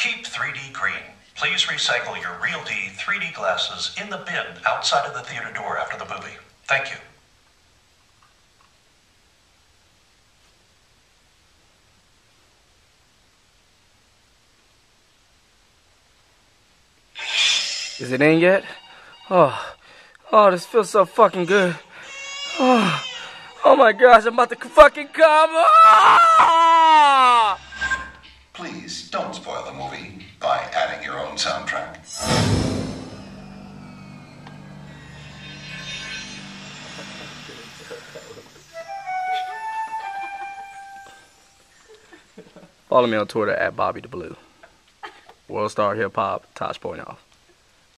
Keep 3D green. Please recycle your Real D 3D glasses in the bin outside of the theater door after the movie. Thank you. Is it in yet? Oh, this feels so fucking good. Oh my gosh, I'm about to fucking come. Ah! Please don't spoil the movie by adding your own soundtrack. Follow me on Twitter at Bobby the Blue. World Star Hip Hop, tosh.o.